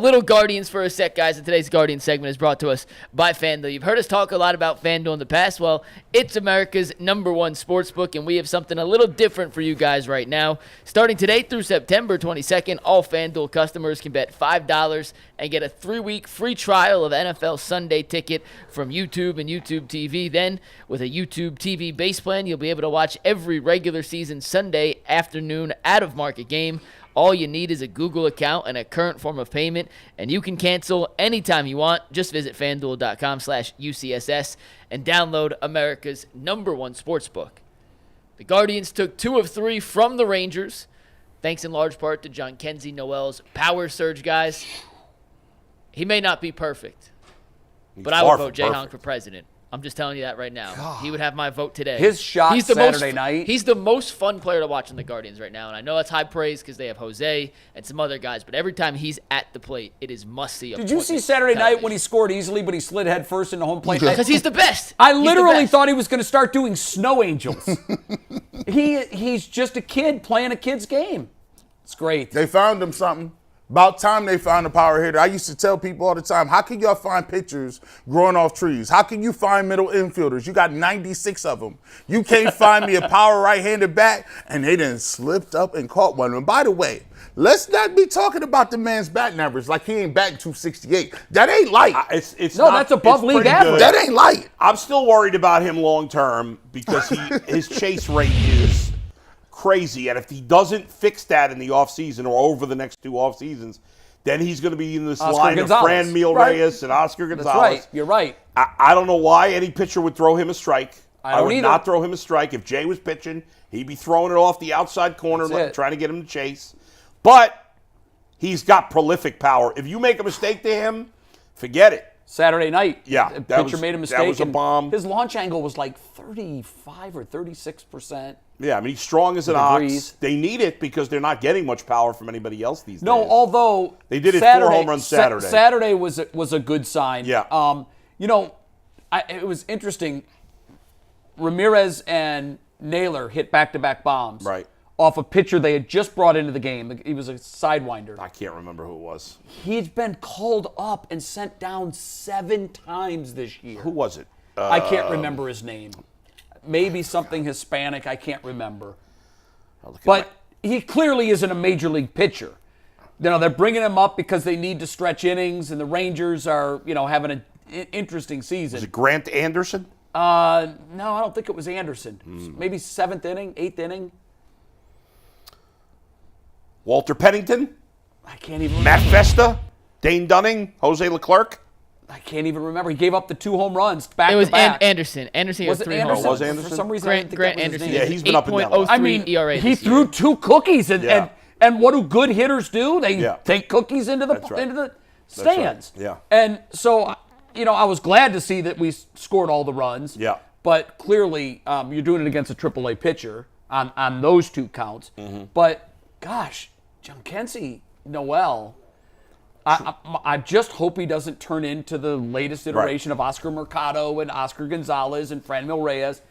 Little Guardians for a sec, guys, and today's Guardian segment is brought to us by FanDuel. You've heard us talk a lot about FanDuel in the past. Well, it's America's #1 sportsbook, and we have something a little different for you guys right now. Starting today through September 22nd, all FanDuel customers can bet $5 and get a 3-week free trial of NFL Sunday Ticket from YouTube and YouTube TV. Then, with a YouTube TV base plan, you'll be able to watch every regular season Sunday afternoon out-of-market game. All you need is a Google account and a current form of payment, and you can cancel anytime you want. Just visit FanDuel.com/UCSS and download America's #1 sportsbook. The Guardians took 2 of 3 from the Rangers, thanks in large part to Jhonkensy Noel's power surge, guys. He may not be perfect, but I would vote Jay-Honk for president. I'm just telling you that right now. God. He would have my vote today. His shot Saturday night. He's the most fun player to watch in the Guardians right now, and I know that's high praise because they have Jose and some other guys, but every time he's at the plate, it is must-see. Did you see Saturday night when he scored easily, but he slid head first into home plate? Because he's the best. I literally thought he was going to start doing snow angels. He's just a kid playing a kid's game. It's great. They found him something. About time they found a power hitter. I used to tell people all the time, how can y'all find pitchers growing off trees? How can you find middle infielders? You got 96 of them. You can't find me a power right-handed bat, and they done slipped up and caught one. And by the way, let's not be talking about the man's batting average like he ain't batting 268. That ain't light. That's above league average. That ain't light. I'm still worried about him long term because his chase rate is crazy, and if he doesn't fix that in the offseason or over the next 2 off seasons, then he's going to be in this line of Franmil Reyes and Oscar Gonzalez. That's right. You're right. I don't know why any pitcher would throw him a strike. I would either. not throw him a strike. If Jay was pitching, he'd be throwing it off the outside corner, trying to get him to chase. But he's got prolific power. If you make a mistake to him, forget it. Saturday night, the pitcher made a mistake. That was a bomb. His launch angle was like 35 or 36%. Yeah, I mean, he's strong as an ox. They need it because they're not getting much power from anybody else these days. No, although they did it 4 home runs Saturday. Saturday was a good sign. Yeah. It was interesting. Ramírez and Naylor hit back-to-back bombs. Right. Off a pitcher they had just brought into the game. He was a sidewinder. I can't remember who it was. He's been called up and sent down 7 times this year. Who was it? I can't remember his name. Maybe something Hispanic. I can't remember. But he clearly isn't a major league pitcher. They're bringing him up because they need to stretch innings, and the Rangers are, having an interesting season. Was it Grant Anderson? No, I don't think it was Anderson. Maybe 7th inning, 8th inning. Walter Pennington? I can't even remember. Matt Festa? Dane Dunning? Jose Leclerc? I can't even remember. He gave up the 2 home runs back to back. It was Anderson. Anderson was has 3 Anderson? home runs. Was Anderson? For some reason, Grant Anderson. Yeah, he's been up and down. I mean, ERA he threw 2 cookies, and what do good hitters do? They take cookies into the stands. Right. Yeah. And so, I was glad to see that we scored all the runs. Yeah. But clearly, you're doing it against a AAA pitcher on those 2 counts. Mm-hmm. But gosh, Jhonkensy Noel. I just hope he doesn't turn into the latest iteration of Oscar Mercado and Oscar Gonzalez and Franmil Reyes,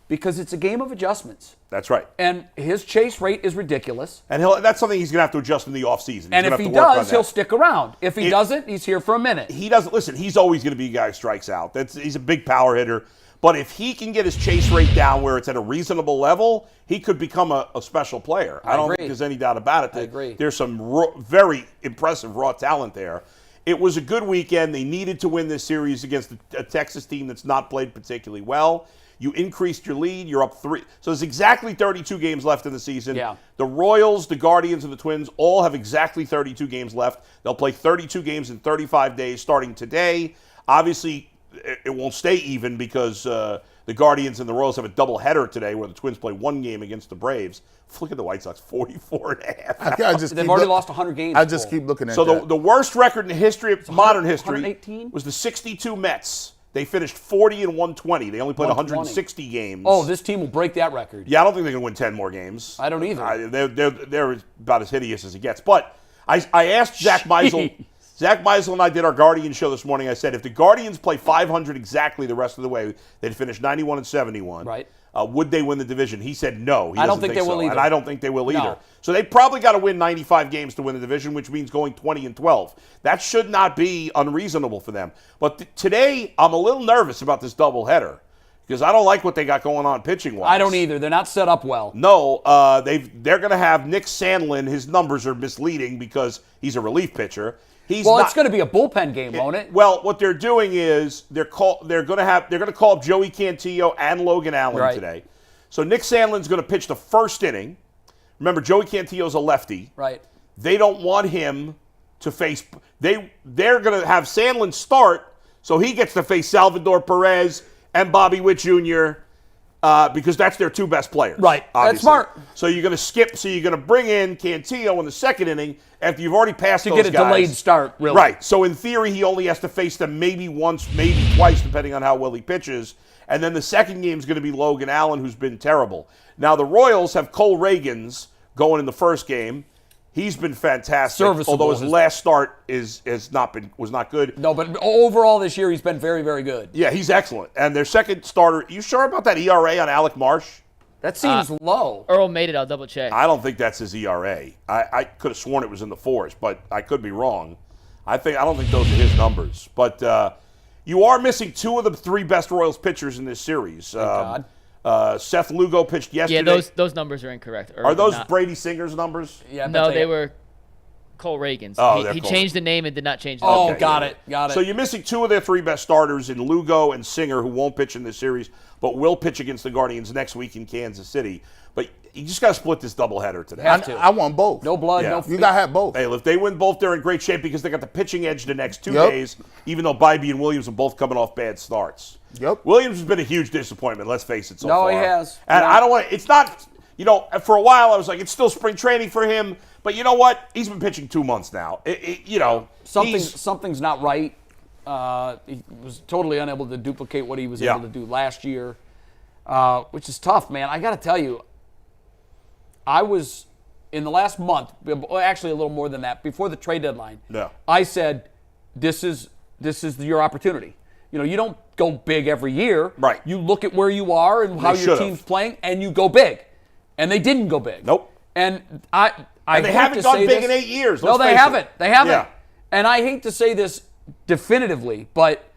because it's a game of adjustments. That's right. And his chase rate is ridiculous. And that's something he's going to have to adjust in the offseason. And if he does, he'll stick around. If he doesn't, he's here for a minute. He doesn't. Listen, he's always going to be a guy who strikes out. He's a big power hitter. But if he can get his chase rate down where it's at a reasonable level, he could become a special player. I don't think there's any doubt about it. I agree. There's some very impressive raw talent there. It was a good weekend. They needed to win this series against a Texas team that's not played particularly well. You increased your lead. You're up 3. So there's exactly 32 games left in the season. Yeah. The Royals, the Guardians, and the Twins all have exactly 32 games left. They'll play 32 games in 35 days starting today. Obviously, it won't stay even because the Guardians and the Royals have a doubleheader today where the Twins play 1 game against the Braves. Look at the White Sox, 44.5. They've already lost 100 games. I just keep looking at that. So the worst record in history, modern history, 118? was the 62 Mets. They finished 40 and 120. They only played 160 games. Oh, this team will break that record. Yeah, I don't think they're going to win 10 more games. I don't either. They're about as hideous as it gets. But I asked Zach Meisel. Zach Meisel and I did our Guardians show this morning. I said if the Guardians play 500 exactly the rest of the way, they'd finish 91 and 71. Right. Would they win the division? He said no. I don't think they will either. And I don't think they will either. No. So they probably got to win 95 games to win the division, which means going 20 and 12. That should not be unreasonable for them. But today, I'm a little nervous about this doubleheader because I don't like what they got going on pitching-wise. I don't either. They're not set up well. No, they're going to have Nick Sandlin. His numbers are misleading because he's a relief pitcher. It's going to be a bullpen game, won't it? Well, what they're doing is they're going to call up Joey Cantillo and Logan Allen today. So Nick Sandlin's going to pitch the first inning. Remember, Joey Cantillo's a lefty. Right. They don't want him to face. They're going to have Sandlin start, so he gets to face Salvador Perez and Bobby Witt Jr. Because that's their two best players. Right. Obviously. That's smart. So you're going to skip. So you're going to bring in Cantillo in the second inning after you've already passed those guys. To get a delayed start, really. Right. So in theory, he only has to face them maybe once, maybe twice, depending on how well he pitches. And then the second game is going to be Logan Allen, who's been terrible. Now the Royals have Cole Reagans going in the first game. He's been fantastic, Serviceable. although his last start was not good. No, but overall this year he's been very, very good. Yeah, he's excellent. And their second starter, you sure about that ERA on Alec Marsh? That seems low. Earl made it. I'll double check. I don't think that's his ERA. I could have sworn it was in the fours, but I could be wrong. I don't think those are his numbers. But you are missing two of the three best Royals pitchers in this series. Thank God. Seth Lugo pitched yesterday. Yeah, those numbers are incorrect. Are those Brady Singer's numbers? Yeah, No, they were Cole Reagan's. Oh, he changed the name and did not change the Oh, number. got it. So you're missing two of their three best starters in Lugo and Singer, who won't pitch in this series, but will pitch against the Guardians next week in Kansas City. But you just got to split this doubleheader today. I want both. No blood, Yeah. no You feet. got to have both. Hey, if they win both, they're in great shape because they got the pitching edge the next 2 days, even though Bybee and Williams are both coming off bad starts. Yep. Williams has been a huge disappointment, let's face it, so far. No, he has. And Yeah. I don't want it's not, for a while I was like, it's still spring training for him, but you know what? He's been pitching 2 months now. Something's not right. He was totally unable to duplicate what he was able to do last year, which is tough, man. I got to tell you, I was, in the last month, actually a little more than that, before the trade deadline, I said, this is your opportunity. You don't go big every year. Right. You look at where you are and how your team's playing, and you go big. And they didn't go big. Nope. And they haven't gone big in 8 years. No, they haven't. They haven't. Yeah. And I hate to say this definitively, but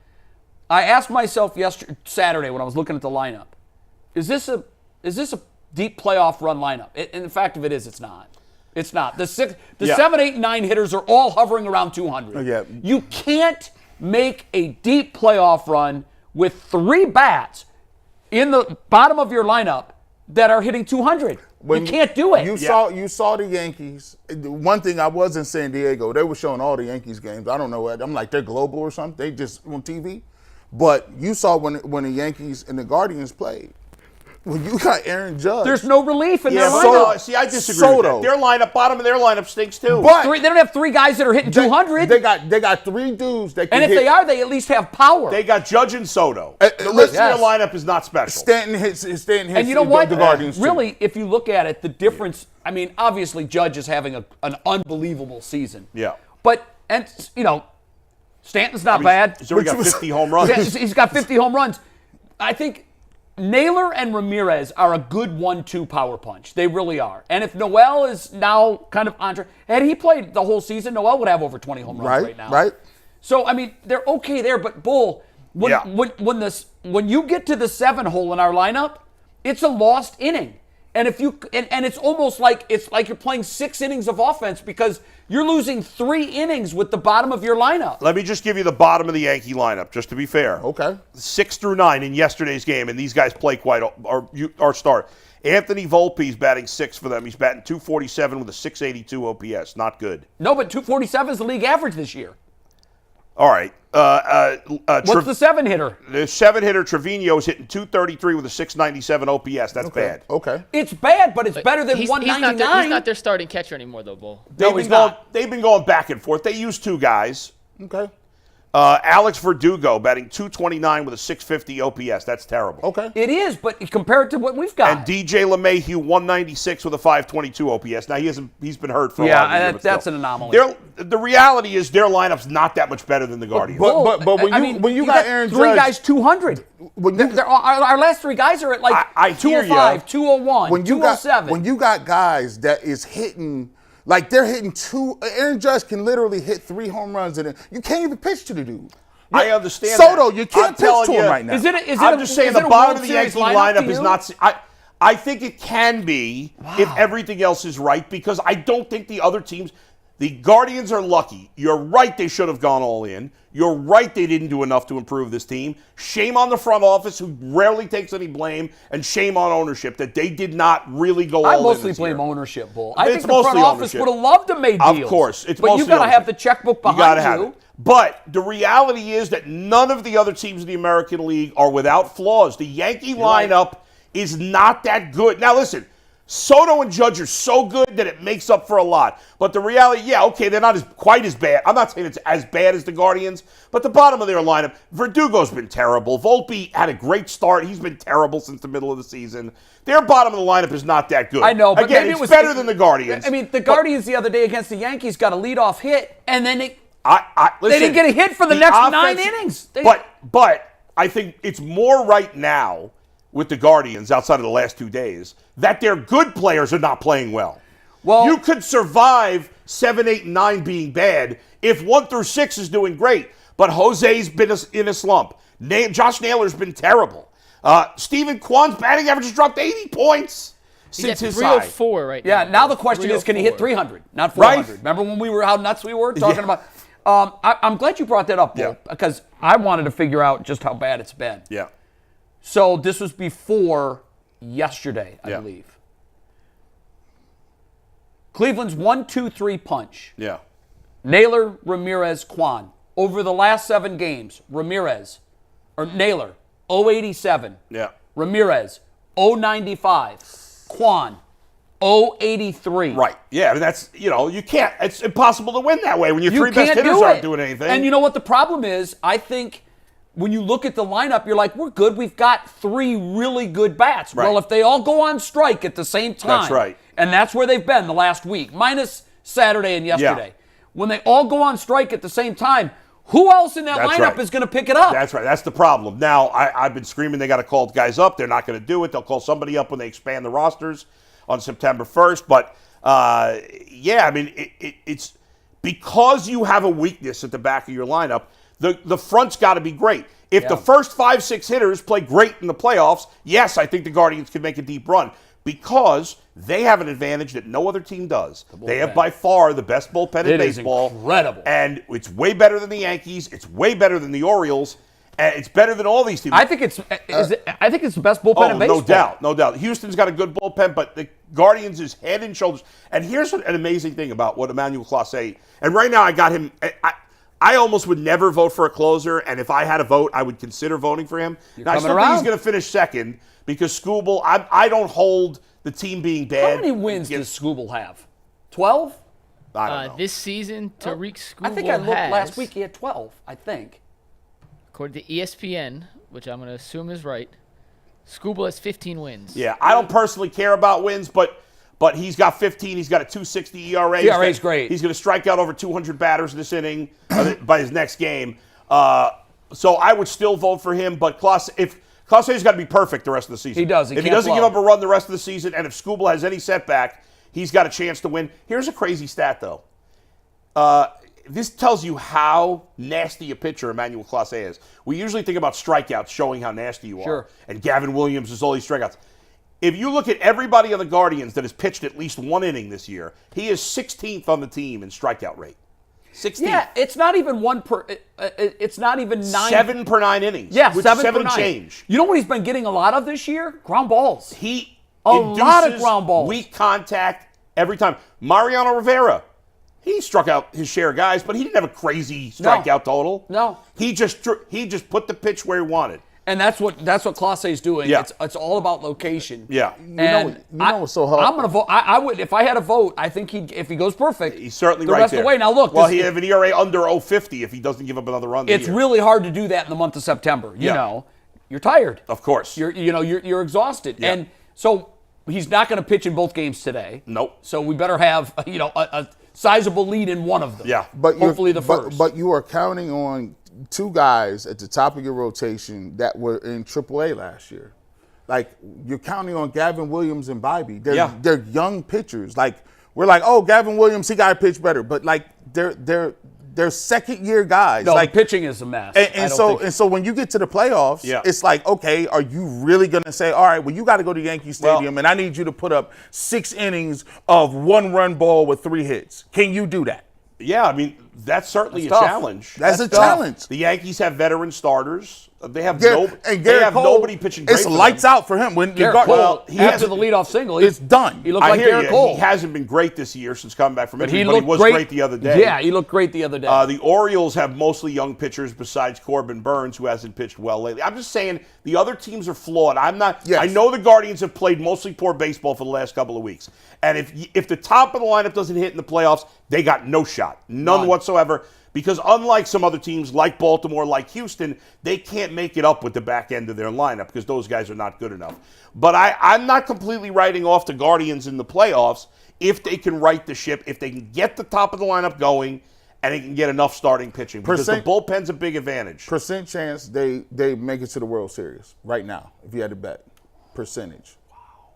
I asked myself Saturday when I was looking at the lineup, is this a deep playoff run lineup? And the fact of it is, it's not. It's not. The 7, 8, 9 hitters are all hovering around 200. Yeah. You can't make a deep playoff run with 3 bats in the bottom of your lineup that are hitting 200. You can't do it. You saw the Yankees. One thing, I was in San Diego. They were showing all the Yankees games. I don't know. I'm like, they're global or something. They just on TV. But you saw when the Yankees and the Guardians played. When you got Aaron Judge. There's no relief in their lineup. See, I disagree with that. Their lineup, bottom of their lineup stinks too. But they don't have 3 guys that are hitting 200. They got 3 dudes that can and if hit. they are, they at least have power. They got Judge and Soto. The rest of their lineup is not special. Stanton hits. And you know what? The Guardians really, too. if you look at it, the difference, I mean, obviously Judge is having an unbelievable season. Yeah. But, Stanton's not bad. He's already got 50 home runs. He's got 50 home runs. I think Naylor and Ramirez are a good 1-2 power punch. They really are. And if Noel is now kind of had he played the whole season, Noel would have over 20 home runs right now. Right. So, I mean, they're okay there, but Bull, when you get to the 7 hole in our lineup, it's a lost inning. And it's almost like you're playing 6 innings of offense because you're losing 3 innings with the bottom of your lineup. Let me just give you the bottom of the Yankee lineup, just to be fair. Okay. 6 through 9 in yesterday's game, and these guys play our start. Anthony Volpe's batting 6th for them. He's batting .247 with a .682 OPS. Not good. No, but .247 is the league average this year. All right. What's the 7-hitter? The 7-hitter Trevino is hitting .233 with a .697 OPS. That's bad. Okay. It's bad, but it's better than He's 199. he's not their starting catcher anymore, though, Bull. No, he's not. They've been going back and forth. They use 2 guys. Okay. Alex Verdugo batting .229 with a .650 OPS. That's terrible. Okay. It is, but compared to what we've got. And DJ LeMahieu, 196 with a .522 OPS. Now, he's been hurt for a while. Yeah, that's an anomaly. The reality is their lineup's not that much better than the Guardians. But when you got Aaron three Judge, guys 200. Our last three guys are at like I hear 205, ya. 201, 207. When you got guys that is hitting, like they're hitting Aaron Judge can literally hit 3 home runs in it. You can't even pitch to the dude. I understand Soto, that. you can't pitch to him right now. I'm just saying the bottom of the Yankee lineup is not. I think it can be if everything else is right, because I don't think the other teams. The Guardians are lucky. You're right, they should have gone all in. You're right, they didn't do enough to improve this team. Shame on the front office, who rarely takes any blame, and shame on ownership that they did not really go all in. I mostly this blame year. ownership, Bull. I think It's the front mostly office ownership. would have loved to make deals. Of course, it's but mostly you got to have ownership. the checkbook behind You got to have it. But the reality is that none of the other teams in the American League are without flaws. The Yankee lineup is not that good. Now, listen, Soto and Judge are so good that it makes up for a lot. But the reality, okay, they're not quite as bad. I'm not saying it's as bad as the Guardians, but the bottom of their lineup, Verdugo's been terrible. Volpe had a great start. He's been terrible since the middle of the season. Their bottom of the lineup is not that good. I know, but again, maybe it's better than the Guardians. I mean, the Guardians the other day against the Yankees got a leadoff hit, and then Listen, they didn't get a hit for the next 9 innings. But I think it's more right now with the Guardians outside of the last 2 days that their good players are not playing well. Well, you could survive 7, 8, and 9 being bad if 1 through 6 is doing great. But Jose's been in a slump. Josh Naylor's been terrible. Stephen Kwan's batting average has dropped 80 points since his high. 304 right now. Yeah, now the question is, can he hit 300, not 400? Right? Remember when how nuts we were talking about? I'm glad you brought that up, Bull, because I wanted to figure out just how bad it's been. Yeah. So this was before yesterday, I believe. Cleveland's 1-2-3 punch. Yeah. Naylor, Ramírez, Kwan. Over the last 7 games, Naylor, 087. Yeah. Ramírez, 095. Kwan, 083. Right. Yeah, but that's, you can't, it's impossible to win that way when your three best hitters aren't doing anything. And you know what the problem is? I think when you look at the lineup, you're like, we're good. We've got 3 really good bats. Right. Well, if they all go on strike at the same time. That's right. And that's where they've been the last week, minus Saturday and yesterday. Yeah. When they all go on strike at the same time, who else in that lineup is going to pick it up? That's right. That's the problem. Now, I've been screaming they got to call guys up. They're not going to do it. They'll call somebody up when they expand the rosters on September 1st. But, I mean, it's because you have a weakness at the back of your lineup, the front's got to be great. If the first 5, 6 hitters play great in the playoffs, yes, I think the Guardians can make a deep run because they have an advantage that no other team does. They have by far the best bullpen in baseball. It is incredible. And it's way better than the Yankees. It's way better than the Orioles. And it's better than all these teams. I think it's the best bullpen in baseball. No doubt. Houston's got a good bullpen, but the Guardians is head and shoulders. And here's an amazing thing about what Emmanuel Clase, and right now I got him, I almost would never vote for a closer, and if I had a vote, I would consider voting for him. Now, I still think he's going to finish second because Skubal, I don't hold the team being bad. How many wins does Skubal have? 12? I don't know. This season, Tariq Skubal I think I looked last week, he had 12, I think. According to ESPN, which I'm going to assume is right, Skubal has 15 wins. Yeah, I don't personally care about wins, but he's got 15. He's got a 2.60 ERA. ERA is great. He's going to strike out over 200 batters this inning by his next game. So I would still vote for him, but Clase's got to be perfect the rest of the season. He does. If he doesn't give up a run the rest of the season, and if Skubal has any setback, he's got a chance to win. Here's a crazy stat, though. This tells you how nasty a pitcher Emmanuel Clase is. We usually think about strikeouts showing how nasty you are. Sure. And Gavin Williams is all these strikeouts. If you look at everybody on the Guardians that has pitched at least 1 inning this year, he is 16th on the team in strikeout rate. 16th. Yeah, it's not even it's not even 9. 7 per 9 innings. Yeah, which 7 7 per 9. change. You know what he's been getting a lot of this year? Ground balls. He A lot of ground balls. Weak contact every time. Mariano Rivera, he struck out his share of guys, but he didn't have a crazy strikeout total. No. He just put the pitch where he wanted. And that's what Clase's doing. Yeah. It's all about location. Yeah. You know what's so hard? I'm going to vote. I would, if I had a vote, I think if he goes perfect, He's certainly the right rest there. of the way. Now look, well, he have an ERA under 0.50 if he doesn't give up another run. it's really hard to do that in the month of September. You know, you're tired. Of course. You're exhausted, and so he's not going to pitch in both games today. Nope. So we better have a sizable lead in one of them. Yeah. But hopefully the first. But you are counting on two guys at the top of your rotation that were in AAA last year. Like, you're counting on Gavin Williams and Bybee. They're young pitchers. Like, we're like, oh, Gavin Williams, he got to pitch better. But like, they're second-year guys. No, like, pitching is a mess. And so when you get to the playoffs, it's like, okay, are you really going to say, all right, well, you got to go to Yankee Stadium, and I need you to put up 6 innings of 1-run ball with 3 hits. Can you do that? Yeah, I mean, that's certainly That's a tough. challenge. That's a challenge. The Yankees have veteran starters. They have nobody pitching great. It's for lights them. out for him. When Garrett Cole, he after hasn't- the leadoff single, it's done. He looked I like hear Garrett you. Cole. He hasn't been great this year since coming back from injury, but he looked was great the other day. Yeah, he looked great the other day. The Orioles have mostly young pitchers besides Corbin Burns, who hasn't pitched well lately. I'm just saying the other teams are flawed. I'm not. Yes. I know the Guardians have played mostly poor baseball for the last couple of weeks, and if the top of the lineup doesn't hit in the playoffs, they got no shot, none whatsoever. Because unlike some other teams like Baltimore, like Houston, they can't make it up with the back end of their lineup because those guys are not good enough. But I'm not completely writing off the Guardians in the playoffs if they can right the ship, if they can get the top of the lineup going, and they can get enough starting pitching. Because the bullpen's a big advantage. Percent chance they make it to the World Series right now, if you had to bet. Percentage.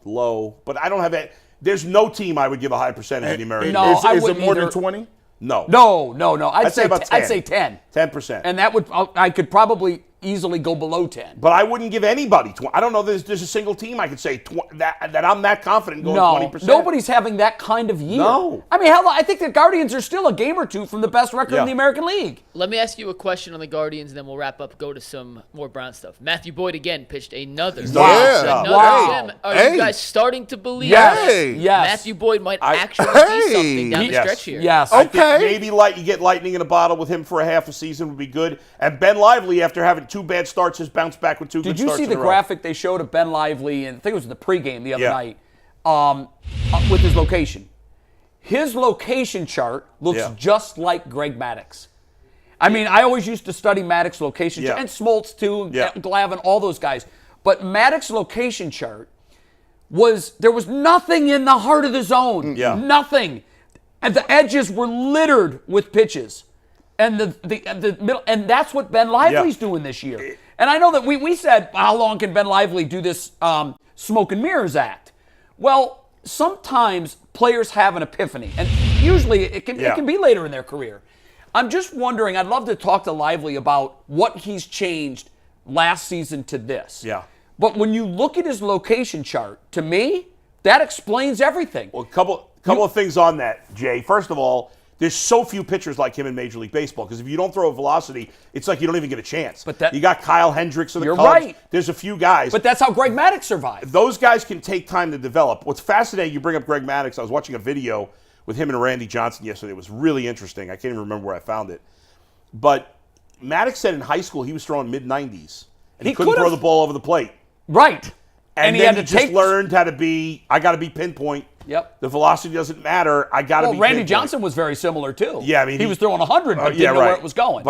Low. But I don't have it. There's no team I would give a high percentage in the American No, League. I Is it wouldn't more either. than 20? No. No. I'd say about 10. I'd say 10. 10%. And I could probably easily go below 10. But I wouldn't give anybody 20. I don't know there's a single team I could say that I'm that confident going 20%. Nobody's having that kind of year. No. I mean, hell, I think the Guardians are still a game or two from the best record in the American League. Let me ask you a question on the Guardians, and then we'll wrap up, go to some more Brown stuff. Matthew Boyd again pitched another. Yeah. Another gem. Are Hey. you guys starting to believe Yes. Hey. Yes. Matthew Boyd might actually Hey. be something down the Yes. stretch here? Yes. I think Okay. maybe you get lightning in a bottle with him for a half a season would be good. And Ben Lively, after having 2 bad starts, has bounced back with 2 good Did you starts see in the a row. graphic they showed of Ben Lively, and I think it was in the pregame the other Yeah. night, with his location? His location chart looks just like Greg Maddux. I mean, I always used to study Maddox's location chart, and Smoltz too, and Glavine, all those guys. But Maddox's location chart there was nothing in the heart of the zone. Yeah. Nothing. And the edges were littered with pitches. And the middle, and that's what Ben Lively's doing this year. And I know that we said, how long can Ben Lively do this smoke and mirrors act? Well, sometimes players have an epiphany, and usually it can be later in their career. I'm just wondering, I'd love to talk to Lively about what he's changed last season to this. Yeah. But when you look at his location chart, to me, that explains everything. Well, a couple of things on that, Jay. First of all, there's so few pitchers like him in Major League Baseball because if you don't throw a velocity, it's like you don't even get a chance. But you got Kyle Hendricks of the You're Cubs. right. There's a few guys. But that's how Greg Maddux survived. Those guys can take time to develop. What's fascinating, you bring up Greg Maddux. I was watching a video with him and Randy Johnson yesterday. It was really interesting. I can't even remember where I found it. But Maddux said in high school he was throwing mid-90s. And he couldn't throw the ball over the plate. Right. And he then had to just learned how to I got to be pinpoint. Yep. The velocity doesn't matter. I got to be Randy pinpoint. Johnson was very similar, too. Yeah, I mean, he was throwing 100, but didn't know where it was going.